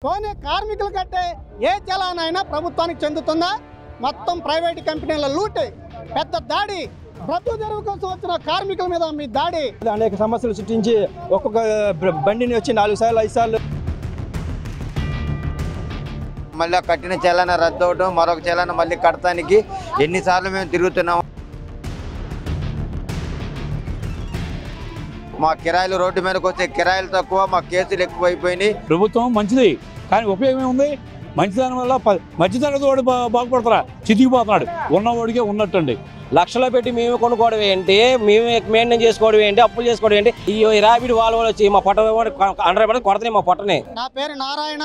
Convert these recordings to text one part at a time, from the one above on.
పోనీ కార్మికులు కట్టే ఏ చలానైనా ప్రభుత్వానికి చెందుతుందా? మొత్తం ప్రైవేట్ కంపెనీల లూటే, పెద్ద దాడి, బ్రతుకు తెరువు కోసం వచ్చిన కార్మికుల మీద మీ దాడి. అనేక సమస్యలు సృష్టించి ఒక్కొక్క బండిని వచ్చి 4 సార్లు 5 సార్లు మళ్ళీ కట్టిన చలాన రద్దు అవడం, మరొక చలాన మళ్ళీ కట్టడానికి ఎన్నిసార్లు మేము తిరుగుతున్నాం. మా కిరాయిలు రోడ్డు మీదకి వస్తే కిరాయిలు తక్కువ, మా కేసులు ఎక్కువైపోయినాయి. ప్రభుత్వం మంచిది, కానీ ఉపయోగం ఏముంది? మంచిదాని వల్ల మధ్యతరగతి వాడు బాగుపడతారా? చితికిపోతున్నాడు. ఉన్నవాడికే ఉన్నట్టండి. లక్షలు పెట్టి మేమే కొనుక్కోవడం ఏంటి, మేమే మెయింటైన్ చేసుకోవడం ఏంటి, అప్పులు చేసుకోవడం ఏంటి? ఈ ర్యాపిడ్ వాళ్ళు వచ్చి మా పొట్ట 100% కొడతాయి మా పొట్టని. నా పేరు నారాయణ,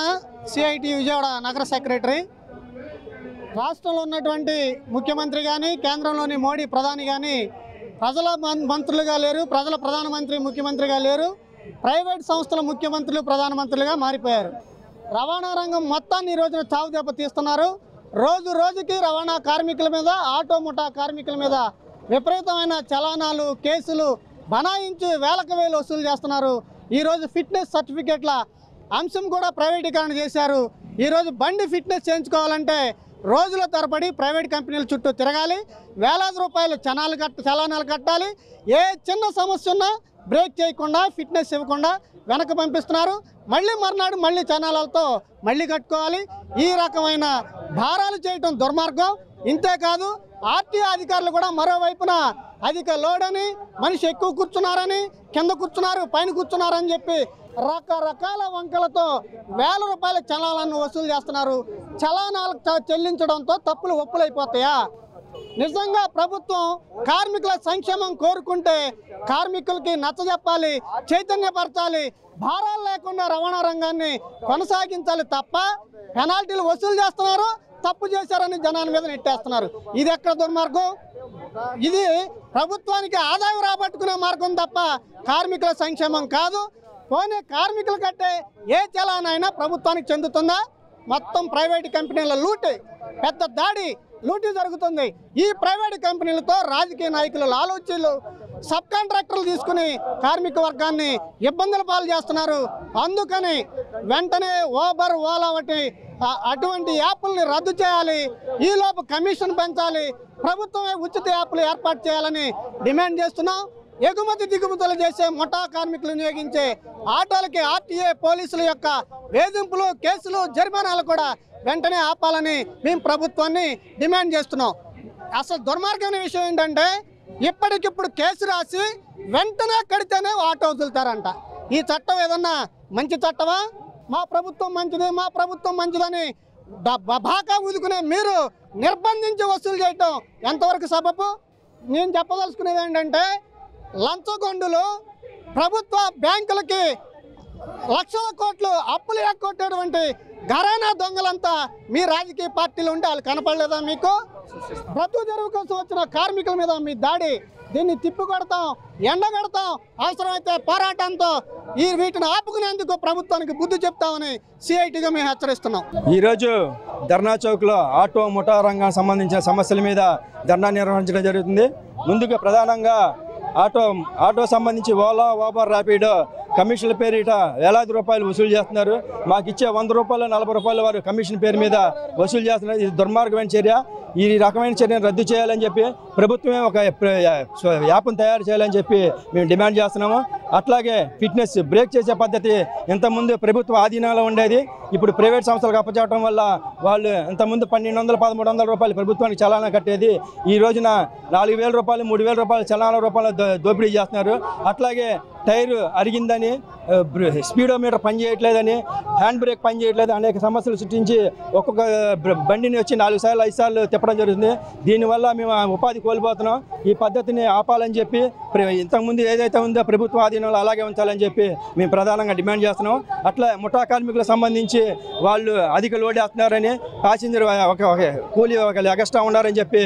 సిఐటి విజయవాడ నగర సెక్రటరీ. రాష్ట్రంలో ఉన్నటువంటి ముఖ్యమంత్రి కానీ, కేంద్రంలోని మోడీ ప్రధాని కానీ ప్రజల మంత్రులుగా లేరు, ప్రజల ప్రధానమంత్రి ముఖ్యమంత్రిగా లేరు, ప్రైవేట్ సంస్థల ముఖ్యమంత్రులు ప్రధానమంత్రులుగా మారిపోయారు. రవాణా రంగం మొత్తాన్ని ఈ రోజున చావు దెబ్బ తీస్తున్నారు. రోజు రోజుకి రవాణా కార్మికుల మీద, ఆటో ముఠా కార్మికుల మీద విపరీతమైన చలానాలు, కేసులు బనాయించి వేలకు వేలు వసూలు చేస్తున్నారు. ఈరోజు ఫిట్నెస్ సర్టిఫికేట్ల అంశం కూడా ప్రైవేటీకరణ చేశారు. ఈరోజు బండి ఫిట్నెస్ చేయించుకోవాలంటే రోజుల తరబడి ప్రైవేట్ కంపెనీల చుట్టూ తిరగాలి, వేలాది రూపాయలు చలానాలు కట్టాలి. ఏ చిన్న సమస్య ఉన్నా బ్రేక్ చేయకుండా, ఫిట్నెస్ ఇవ్వకుండా వెనక్కి పంపిస్తున్నారు. మళ్ళీ మర్నాడు మళ్ళీ చలానాలతో మళ్ళీ కట్టుకోవాలి. ఈ రకమైన భారాలు చేయటం దుర్మార్గం. ఇంతేకాదు, ఆర్టీఓ అధికారులు కూడా మరోవైపున అధిక లోడ్ అని, మనిషి ఎక్కువ కూర్చున్నారని, కింద కూర్చున్నారు, పైన కూర్చున్నారని చెప్పి రకరకాల వంకలతో వేల రూపాయల చలానాలను వసూలు చేస్తున్నారు. చలానాలు చెల్లించడంతో తప్పులు ఒప్పులైపోతాయా? నిజంగా ప్రభుత్వం కార్మికుల సంక్షేమం కోరుకుంటే కార్మికులకి నచ్చజెప్పాలి, చైతన్యపరచాలి, భారాలు లేకుండా రవాణా రంగాన్ని కొనసాగించాలి తప్ప పెనాల్టీలు వసూలు చేస్తున్నారు, తప్పు చేశారని జనాల మీద నెట్టేస్తున్నారు. ఇది ఎక్కడ దుర్మార్గం? ఇది ప్రభుత్వానికి ఆదాయం రాబట్టుకునే మార్గం తప్ప కార్మికుల సంక్షేమం కాదు. పోనీ కార్మికులు కట్టే ఏ చలానైనా ప్రభుత్వానికి చెందుతుందా? మొత్తం ప్రైవేట్ కంపెనీల లూటే, పెద్ద దాడి, లూటీ జరుగుతుంది. ఈ ప్రైవేట్ కంపెనీలతో రాజకీయ నాయకులు ఆలోచనలు, సబ్ కాంట్రాక్టర్లు తీసుకుని కార్మిక వర్గాన్ని ఇబ్బందుల పాలు చేస్తున్నారు. అందుకని వెంటనే ఓబర్, ఓలా అటువంటి యాప్లని రద్దు చేయాలి. ఈలోపు కమిషన్ పెంచాలి, ప్రభుత్వమే ఉచిత యాప్లు ఏర్పాటు చేయాలని డిమాండ్ చేస్తున్నాం. ఎగుమతి దిగుమతులు చేసే ముఠా కార్మికులు వినియోగించే ఆటోలకి ఆర్టీఏ పోలీసుల యొక్క వేధింపులు, కేసులు, జరిమానాలు కూడా వెంటనే ఆపాలని మేము ప్రభుత్వాన్ని డిమాండ్ చేస్తున్నాం. అసలు దుర్మార్గమైన విషయం ఏంటంటే, ఇప్పటికిప్పుడు కేసు రాసి వెంటనే కడితేనే ఆటో వదులుతారంట. ఈ చట్టం ఏదన్నా మంచి చట్టమా? మా ప్రభుత్వం మంచిది, మా ప్రభుత్వం మంచిదని బాగా ఊదుకునే మీరు నిర్బంధించి వసూలు చేయటం ఎంతవరకు సబబు? నేను చెప్పదలుచుకునేది ఏంటంటే, లంచగొండులు ప్రభుత్వ బ్యాంకులకి లక్షల కోట్లు అప్పులు ఎక్కొట్టేటువంటి ఘరానా దొంగలంతా మీ రాజకీయ పార్టీలు ఉంటే వాళ్ళు కనపడలేదా మీకు? బ్రతుకు తెరువు కోసం వచ్చిన కార్మికుల మీద మీ దాడి, దీన్ని తిప్పికొడతాం, ఎండగడతాం, అవసరమైతే పోరాటంతో వీటిని ఆపుకునేందుకు ప్రభుత్వానికి బుద్ధి చెప్తామని సిఐటిగా మేము హెచ్చరిస్తున్నాం. ఈరోజు ధర్నా చౌక్లో ఆటో ముఠా రంగానికి సంబంధించిన సమస్యల మీద ధర్నా నిర్వహించడం జరుగుతుంది. ముందుగా ప్రధానంగా ఆటో సంబంధించి ఓలా, ఓబర్, ర్యాపిడో కమిషన్ల పేరిట వేలాది రూపాయలు వసూలు చేస్తున్నారు. మాకు ఇచ్చే 100 రూపాయలు 40 రూపాయల వారు కమిషన్ పేరు మీద వసూలు చేస్తున్నారు. ఇది దుర్మార్గమైన చర్య. ఈ రకమైన చర్యను రద్దు చేయాలని చెప్పి ప్రభుత్వమే ఒక యాప్ను తయారు చేయాలని చెప్పి మేము డిమాండ్ చేస్తున్నాము. అట్లాగే ఫిట్నెస్ బ్రేక్ చేసే పద్ధతి ఇంతకుముందు ప్రభుత్వ ఆధీనంలో ఉండేది, ఇప్పుడు ప్రైవేట్ సంస్థలకు అప్పచెప్పడం వల్ల వాళ్ళు ఇంతకుముందు 1200, 1300 రూపాయలు ప్రభుత్వానికి చలానా కట్టేది ఈ రోజున 4000 రూపాయలు, 3000 రూపాయలు చలానా రూపాయలు దోపిడీ చేస్తున్నారు. అట్లాగే టైర్ అరిగిందని, స్పీడోమీటర్ పనిచేయట్లేదని, హ్యాండ్ బ్రేక్ పనిచేయట్లేదు, అనేక సమస్యలు సృష్టించి ఒక్కొక్క బండిని వచ్చి 4 సార్లు 5 సార్లు తిప్పడం జరుగుతుంది. దీనివల్ల మేము ఉపాధి కోల్పోతున్నాం. ఈ పద్ధతిని ఆపాలని చెప్పి ఇంతకుముందు ఏదైతే ఉందో ప్రభుత్వ ఆధీనంలో అలాగే ఉంచాలని చెప్పి మేము ప్రధానంగా డిమాండ్ చేస్తున్నాం. అట్లా ముఠా కార్మికులకు సంబంధించి వాళ్ళు అధిక లోడ్ వేస్తున్నారని, ప్యాసింజర్ కూలీ ఎక్స్ట్రా ఉన్నారని చెప్పి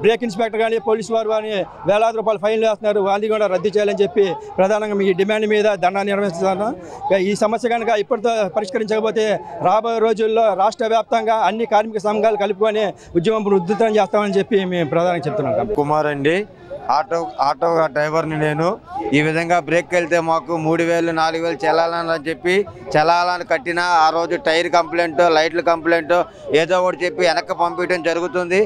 బ్రేక్ ఇన్స్పెక్టర్ కానీ పోలీసు వారు కానీ వేలాది రూపాయలు ఫైన్లు వేస్తున్నారు. అది కూడా రద్దు చేయాలని చెప్పి ప్రధానంగా మీ డిమాండ్ మీద ధర్నా నిర్వహిస్తున్నాను. ఈ సమస్య కనుక ఇప్పటితో పరిష్కరించకపోతే రాబోయే రోజుల్లో రాష్ట్ర వ్యాప్తంగా అన్ని కార్మిక సంఘాలు కలుపుకొని ఉద్యమం ఉధృతం చేస్తామని చెప్పి మేము ప్రధానంగా చెప్తున్నాం. కుమార్ అండి, ఆటో డ్రైవర్ని నేను. ఈ విధంగా బ్రేక్ వెళ్తే మాకు 3000 4000 చెల్లాలని చెప్పి చెల్లాలని కట్టినా ఆ రోజు టైర్ కంప్లైంట్, లైట్ల కంప్లైంట్ ఏదో ఒకటి చెప్పి వెనక్కి పంపించడం జరుగుతుంది.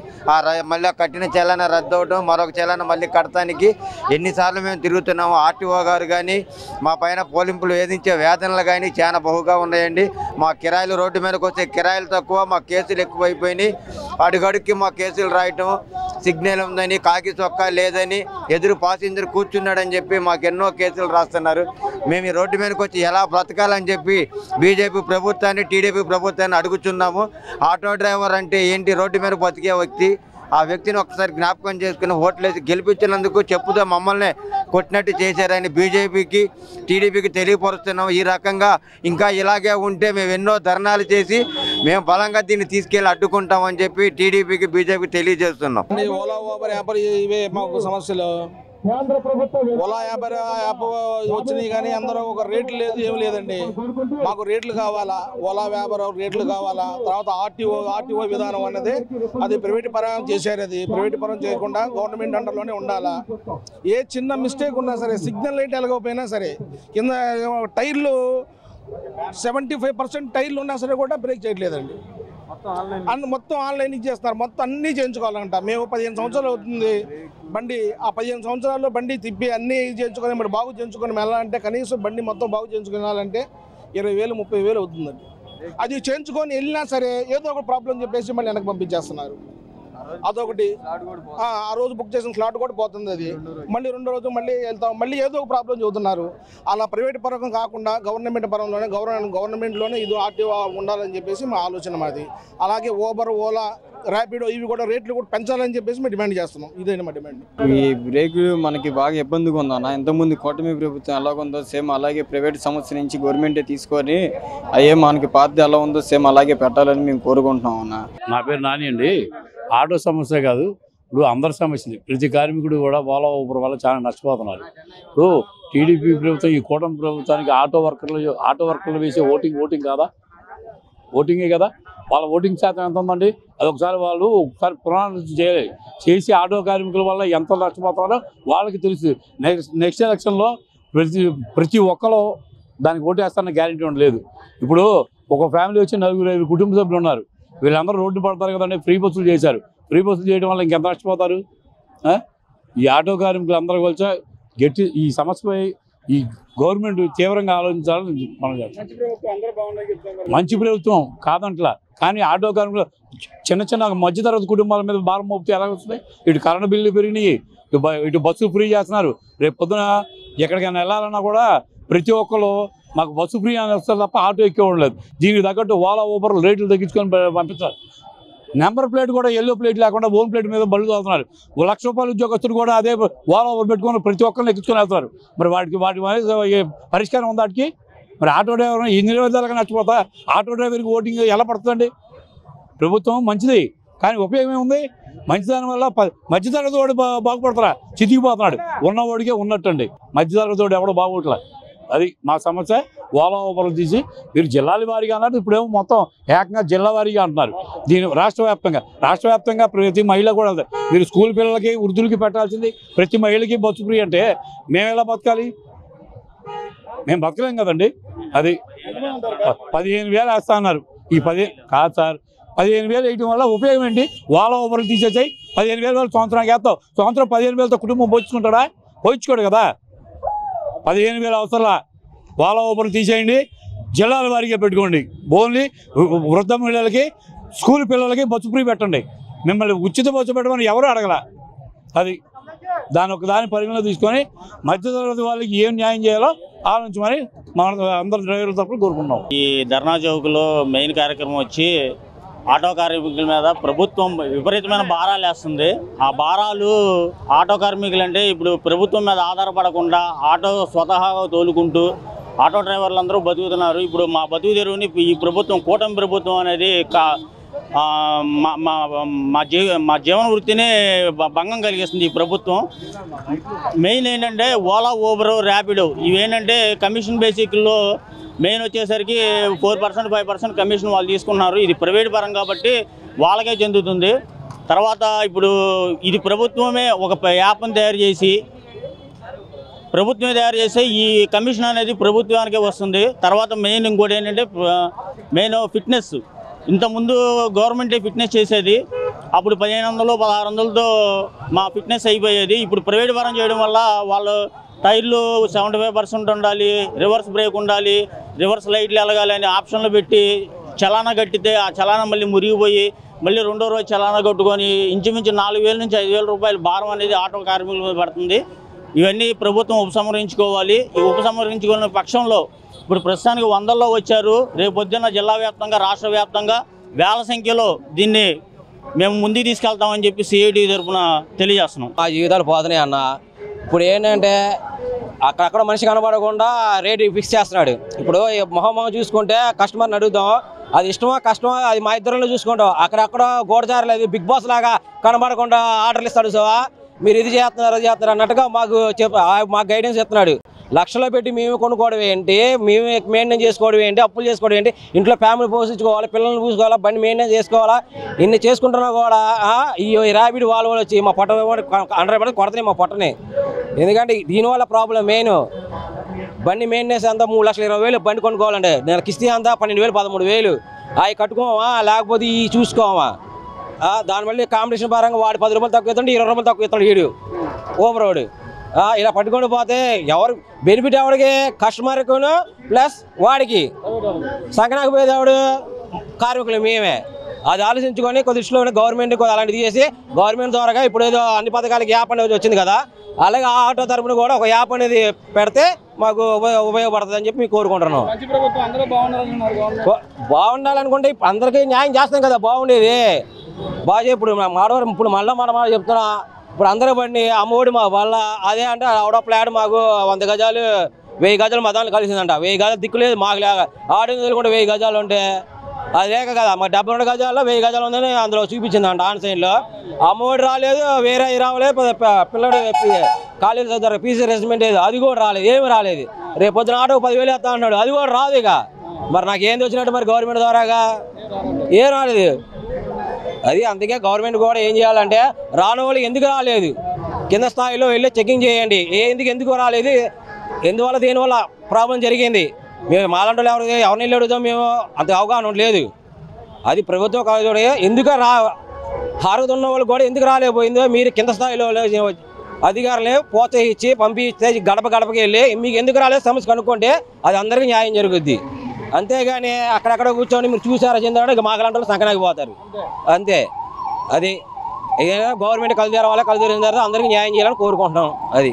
మళ్ళీ కట్టిన చెల్లాన రద్దు అవడం, మరొక చెల్లాన మళ్ళీ కట్టడానికి ఎన్నిసార్లు మేము తిరుగుతున్నాము. ఆర్టీఓ గారు కానీ మా పైన పోలింపులు వేధించే వేతనలు కానీ చాలా బహుగా ఉన్నాయండి. మా కిరాయిలు రోడ్డు మీదకి వస్తే కిరాయిలు తక్కువ, మా కేసులు ఎక్కువైపోయినాయి. అడుగడుక్కి మా కేసులు రాయటం, సిగ్నల్ ఉందని, కాకి చొక్కా లేదని, ఎదురు పాసింజర్ కూర్చున్నాడని చెప్పి మాకు ఎన్నో కేసులు రాస్తున్నారు. మేము ఈ రోడ్డు మీదకి వచ్చి ఎలా బ్రతకాలని చెప్పి బీజేపీ ప్రభుత్వాన్ని, టీడీపీ ప్రభుత్వాన్ని అడుగుతున్నాము. ఆటో డ్రైవర్ అంటే ఏంటి? రోడ్డు మీద బతికే వ్యక్తి. ఆ వ్యక్తిని ఒకసారి జ్ఞాపకం చేసుకుని ఓట్లేసి గెలిపించినందుకు చెప్పుతో మమ్మల్ని కొట్టినట్టు చేశారని బీజేపీకి, టీడీపీకి తెలియపరుస్తున్నాం. ఈ రకంగా ఇంకా ఇలాగే ఉంటే మేము ఎన్నో ధర్నాలు చేసి మేము బలంగా దీన్ని తీసుకెళ్ళి అడ్డుకుంటామని చెప్పి టీడీపీకి, బీజేపీకి తెలియజేస్తున్నాం. ఓలా ఊబర్ యాప్ ఇవే మాకు సమస్యలు. ఓలా యాప్ వచ్చినాయి కానీ అందరూ ఒక రేట్లు లేదు, ఏమి లేదండి. మాకు రేట్లు కావాలా, ఓలా వ్యాపార రేట్లు కావాలా. తర్వాత ఆర్టీఓ విధానం అన్నది అది ప్రైవేట్ పరం చేశారు. అది ప్రైవేట్ పరం చేయకుండా గవర్నమెంట్ అండర్లోనే ఉండాలా. ఏ చిన్న మిస్టేక్ ఉన్నా సరే, సిగ్నల్ లైట్ ఎలగకపోయినా సరే, కింద టైర్లు 75% టైర్లు ఉన్నా సరే కూడా బ్రేక్ చేయట్లేదండి. మొత్తం ఆన్లైన్ ఇచ్చేస్తున్నారు. మొత్తం అన్నీ చేయించుకోవాలంట. మేము 15 సంవత్సరాలు అవుతుంది బండి. ఆ 15 సంవత్సరాల్లో బండి తిప్పి అన్నీ చేయించుకొని మరి బాగు చేయించుకొని వెళ్ళాలంటే కనీసం బండి మొత్తం బాగు చేయించుకుని వెళ్ళాలంటే 20,000 30,000 అవుతుందండి. అది చేయించుకొని వెళ్ళినా సరే ఏదో ఒక ప్రాబ్లం చెప్పేసి మళ్ళీ వెనక్కి పంపించేస్తున్నారు. అదొకటి. ఆ రోజు బుక్ చేసిన స్లాట్ కూడా పోతుంది. అది మళ్ళీ రెండో రోజు మళ్ళీ వెళ్తాం, మళ్ళీ ఏదో ఒక ప్రాబ్లం చెబుతున్నారు. అలా ప్రైవేట్ పరంగా కాకుండా గవర్నమెంట్ పరంలోనే గవర్నమెంట్లోనే ఇది ఆర్టీఓ ఉండాలని చెప్పేసి మా ఆలోచన మాది. అలాగే ఊబర్, ఓలా, ర్యాపిడో ఇవి కూడా రేట్లు కూడా పెంచాలని చెప్పేసి మేము డిమాండ్ చేస్తున్నాం. ఇదే మా డిమాండ్. ఈ బ్రేక్ మనకి బాగా ఇబ్బందిగా ఉందన్న. ఇంతకుముందు కూటమి ప్రభుత్వం ఎలా ఉందో సేమ్ అలాగే ప్రైవేట్ సంస్థ నుంచి గవర్నమెంటే తీసుకొని అయ్యే మనకి పాత ఎలా ఉందో సేమ్ అలాగే పెట్టాలని మేము కోరుకుంటున్నాం అన్న. నా పేరు నాని అండి. ఆటో సమస్య కాదు, ఇప్పుడు అందరి సమస్యది. ప్రతి కార్మికుడు కూడా ఓలా ఊబర్ వల్ల చాలా నష్టపోతున్నారు. ఇప్పుడు టీడీపీ ప్రభుత్వం, ఈ కూటమి ప్రభుత్వానికి ఆటో వర్కర్లు వేసే ఓటింగ్ కాదా? ఓటింగే కదా. వాళ్ళ ఓటింగ్ శాతం ఎంత ఉందండి? అది ఒకసారి పునరాలోచన చేసి ఆటో కార్మికుల వల్ల ఎంత నష్టపోతున్నారో వాళ్ళకి తెలుసు. నెక్స్ట్ ఎలక్షన్లో ప్రతి ఒక్కరు దానికి ఓటేస్తారన్న గ్యారెంటీ ఉండలేదు. ఇప్పుడు ఒక ఫ్యామిలీ వచ్చి 4-5 కుటుంబ సభ్యులు ఉన్నారు. వీళ్ళందరూ రోడ్డు పడతారు కదండి. ఫ్రీ బస్సులు చేశారు. ఫ్రీ బస్సులు చేయడం వల్ల ఇంకెంత నష్టపోతారు? ఈ ఆటో కార్మికులు అందరూ కలిసి ఈ సమస్యపై ఈ గవర్నమెంట్ తీవ్రంగా ఆలోచించాలని మనం చేస్తాం. మంచి ప్రభుత్వం కాదంట్లా, కానీ ఆటో కార్మికులు చిన్న మధ్యతరగతి కుటుంబాల మీద భారం మోపితే ఎలా వస్తుంది? ఇటు కరెంటు బిల్లు పెరిగినాయి, ఇటు బస్సు ఫ్రీ చేస్తున్నారు. రేపు పొద్దున ఎక్కడికైనా వెళ్ళాలన్నా కూడా ప్రతి ఒక్కరు మాకు బస్సు ఫ్రీ అని వస్తారు తప్ప ఆటో ఎక్కేవాళ్ళు. దీనికి తగ్గట్టు ఓలా ఊబర్ రేట్లు తగ్గించుకొని పంపిస్తారు. నెంబర్ ప్లేట్ కూడా ఎల్లో ప్లేట్ లేకుండా ఓన్ ప్లేట్ మీద బళ్ళు తోలుతున్నారు. ₹1,00,000 ఉద్యోగస్తులు కూడా అదే ఓలా ఊబర్ పెట్టుకొని ప్రతి ఒక్కరిని ఎక్కించుకొని వెళ్తారు. మరి వాటి పరిష్కారం ఉంది వాటికి? మరి ఆటో డ్రైవర్ ఎన్ని రోజులుగా నచ్చిపోతా? ఆటో డ్రైవర్కి ఓటింగ్ ఎలా పడుతుందండి? ప్రభుత్వం మంచిది, కానీ ఉపయోగం ఏముంది? మంచిదాని వల్ల మధ్యతరగతి వాడు బాగుపడతారా? చితికిపోతున్నాడు. ఉన్నవాడికే ఉన్నట్టండి, మధ్యతరగతి వాడు ఎవడో బాగోట్లా. అది మా సమస్య. ఓలా ఊబర్లు తీసి మీరు జిల్లాల వారీగా అన్నారు, ఇప్పుడేమో మొత్తం ఏకంగా జిల్లా వారీగా అంటున్నారు. దీని రాష్ట్ర వ్యాప్తంగా ప్రతి మహిళ కూడా మీరు స్కూల్ పిల్లలకి, వృద్ధులకి పెట్టాల్సింది ప్రతి మహిళకి బస్సు ఫ్రీ అంటే మేము ఎలా బతకాలి? మేము బతకలేం కదండి. అది 15,000 వేస్తా అన్నారు. ఈ 15 కాదు సార్, 15,000 వేయటం వల్ల ఉపయోగం ఏంటి? ఓలా ఊబర్లు తీసేసాయి. 15,000 సంవత్సరానికి వేస్తావు. సంవత్సరం 15,000తో కుటుంబం పోయించుకుంటాడా? పోయించుకోడు కదా. 15,000 అవసరంలా. ఓలా ఊబర్లు తీసేయండి, జిల్లాల వారీగా పెట్టుకోండి. ఓన్లీ వృద్ధ మహిళలకి, స్కూల్ పిల్లలకి బస్సు ఫ్రీ పెట్టండి. మిమ్మల్ని ఉచిత బస్సు పెట్టమని ఎవరు అడగల. అది దాని పరిగణలో తీసుకొని మధ్యతరగతి వాళ్ళకి ఏం న్యాయం చేయాలో ఆలోచించమని మన అందరు డ్రైవర్ల తరపున కోరుకుంటున్నాం. ఈ ధర్నా చౌక్లో మెయిన్ కార్యక్రమం వచ్చి ఆటో కార్మికుల మీద ప్రభుత్వం విపరీతమైన భారాలు వేస్తుంది. ఆ భారాలు ఆటో కార్మికులు అంటే ఇప్పుడు ప్రభుత్వం మీద ఆధారపడకుండా ఆటో స్వతహాగా తోలుకుంటూ ఆటో డ్రైవర్లు అందరూ బతుకుతున్నారు. ఇప్పుడు మా బతుకు తెరువుని ఈ ప్రభుత్వం, కూటమి ప్రభుత్వం అనేది మా జీవన వృత్తిని భంగం కలిగిస్తుంది ఈ ప్రభుత్వం. మెయిన్ ఏంటంటే ఓలా, ఊబర్, ర్యాపిడో ఇవేంటంటే కమిషన్ బేసిక్లో మెయిన్ వచ్చేసరికి 4% 5% కమిషన్ వాళ్ళు తీసుకున్నారు. ఇది ప్రైవేట్ పరం కాబట్టి వాళ్ళకే చెందుతుంది. తర్వాత ఇప్పుడు ఇది ప్రభుత్వమే ఒక యాప్ని తయారు చేసి ఈ కమిషన్ అనేది ప్రభుత్వానికే వస్తుంది. తర్వాత మెయిన్ ఇంకోటి ఏంటంటే మెయిన్ ఫిట్నెస్. ఇంతకుముందు గవర్నమెంటే ఫిట్నెస్ చేసేది. అప్పుడు 1500 1600తో మా ఫిట్నెస్ అయిపోయేది. ఇప్పుడు ప్రైవేట్ పరం చేయడం వల్ల వాళ్ళు టైర్లు 75% ఉండాలి, రివర్స్ బ్రేక్ ఉండాలి, రివర్స్ లైట్లు ఎలగాలి అని ఆప్షన్లు పెట్టి చలానా కట్టితే ఆ చలానా మళ్ళీ మురిగిపోయి మళ్ళీ రెండో రోజు చలానా కట్టుకొని ఇంచుమించు 4000 నుంచి 5000 రూపాయల భారం అనేది ఆటో కార్మికుల మీద పడుతుంది. ఇవన్నీ ప్రభుత్వం ఉపసంహరించుకోవాలి. ఈ ఉపసంహరించుకునే పక్షంలో ఇప్పుడు ప్రస్తుతానికి 100లో వచ్చారు. రేపు పొద్దున్న జిల్లా వ్యాప్తంగా రాష్ట్ర వ్యాప్తంగా వేల సంఖ్యలో దీన్ని మేము ముందుకు తీసుకెళ్తామని చెప్పి సిఐటి తరఫున తెలియజేస్తున్నాం. ఆ జీవితాలు పోతున్నాయి అన్న. ఇప్పుడు ఏంటంటే అక్కడక్కడ మనిషి కనబడకుండా రేటు ఫిక్స్ చేస్తున్నాడు. ఇప్పుడు మొహం చూసుకుంటే కస్టమర్ని అడుగుతాం, అది ఇష్టమా కష్టమా అది మా ఇద్దరిలో చూసుకుంటాం. అక్కడక్కడ గోడజారలేదు బిగ్ బాస్ లాగా కనబడకుండా ఆర్డర్లు ఇస్తాడు. సో మీరు ఇది చేస్తున్నారు అది చేస్తున్నారు అన్నట్టుగా మాకు గైడెన్స్ ఇస్తున్నాడు. లక్షలో పెట్టి మేము కొనుక్కోవడం ఏంటి, మేము మెయింటైన్ చేసుకోవడం ఏంటి, అప్పులు చేసుకోవడం ఏంటి, ఇంట్లో ఫ్యామిలీ పోషించుకోవాలి, పిల్లల్ని చూసుకోవాలా, బండి మెయింటైన్ చేసుకోవాలా, ఇన్ని చేసుకుంటున్నా కూడా ఈ ర్యాపిడ్ వాళ్ళు వచ్చి మా పొట్ట 100 కొడతాయి మా పొట్టని. ఎందుకంటే దీనివల్ల ప్రాబ్లం మెయిన్ బండి మెయింటెనెన్స్ అంతా 3,20,000 బండి కొనుక్కోవాలంటే నేను కిస్తీ అంతా 12,000 13,000 అవి కట్టుకోమా, లేకపోతే ఈ చూసుకోమా. దానివల్ల కాంపిటీషన్ పరంగా వాడు 10 రూపాయలు తక్కువ ఇస్తాడు, 20 రూపాయలు తక్కువ ఇస్తాడు వీడు ఓవరోడు. ఇలా పట్టుకొని పోతే ఎవరు బెనిఫిట్ ఎవరికి, కస్టమర్కును ప్లస్ వాడికి. సంకనాకు పోయేది ఎవడు, కార్మికులు మేమే. అది ఆలోచించుకొని కొద్ది దృష్టిలో గవర్నమెంట్ అలాంటిది చేసి గవర్నమెంట్ ద్వారా ఇప్పుడు ఏదో అన్ని పథకాలకి యాప్ అనేది వచ్చింది కదా, అలాగే ఆ ఆటో తరపున కూడా ఒక యాప్ అనేది పెడితే మాకు ఉపయోగపడుతుంది అని చెప్పి మీకు కోరుకుంటున్నాం. బాగుండాలనుకుంటే అందరికీ న్యాయం చేస్తాం కదా, బాగుండేది బాగా. ఇప్పుడు మాడవారు ఇప్పుడు మళ్ళీ చెప్తున్నా, ఇప్పుడు అందరూ బండి అమ్మఒడి మా వాళ్ళ అదే అంటే ఆవిడ ఫ్లాట్ మాకు 100 గజాలు 1000 గజాలు మా దాంట్లో కలిసిందంట. 1000 గజాలు దిక్కులేదు మాకు లేక ఆడిన కూడా 1000 గజాలు ఉంటే అది లేక కదా మా 72 గజాల్లో 1000 గజాలు ఉందని అందులో చూపించిందంట ఆన్లైన్లో. అమ్మఒడి రాలేదు, వేరే రాలేదు, పిల్లడు కాలేజీ చదువు పీసీ రెసిమెంట్ అది కూడా రాలేదు, ఏమి రాలేదు. రేపు పొద్దున ఆటో 10,000 వేస్తా అన్నాడు, అది కూడా రాదు. ఇక మరి నాకు ఏంది వచ్చినట్టు మరి గవర్నమెంట్ ద్వారాగా ఏం రాలేదు. అది అందుకే గవర్నమెంట్ కూడా ఏం చేయాలంటే రాని వాళ్ళు ఎందుకు రాలేదు కింద స్థాయిలో వెళ్ళి చెకింగ్ చేయండి. ఎందుకు రాలేదు, ఎందువల్ల దేనివల్ల ప్రాబ్లం జరిగింది. మేము మాలాంటి వాళ్ళు ఎవరిని వెళ్ళి అడుగుతాం, మేము అంత అవగాహన లేదు. అది ప్రభుత్వం కాదు, ఎందుకు అర్హత ఉన్న వాళ్ళు కూడా ఎందుకు రాలేకపోయిందో మీరు కింద స్థాయిలో అధికారులే ప్రోత్సహించి పంపిస్తే గడపకి వెళ్ళి మీకు ఎందుకు రాలేదు సమస్య కనుక్కుంటే అది అందరికీ న్యాయం జరుగుద్ది. అంతేగాని అక్కడక్కడ కూర్చొని మీరు చూసారా చెందాడు ఇక మాకలాంటి వాళ్ళు సంకనాకి పోతారు అంతే. అది ఏదైనా గవర్నమెంట్ కలుదేరాలి, కలుదేరిన తర్వాత అందరికీ న్యాయం చేయాలని కోరుకుంటున్నాం. అది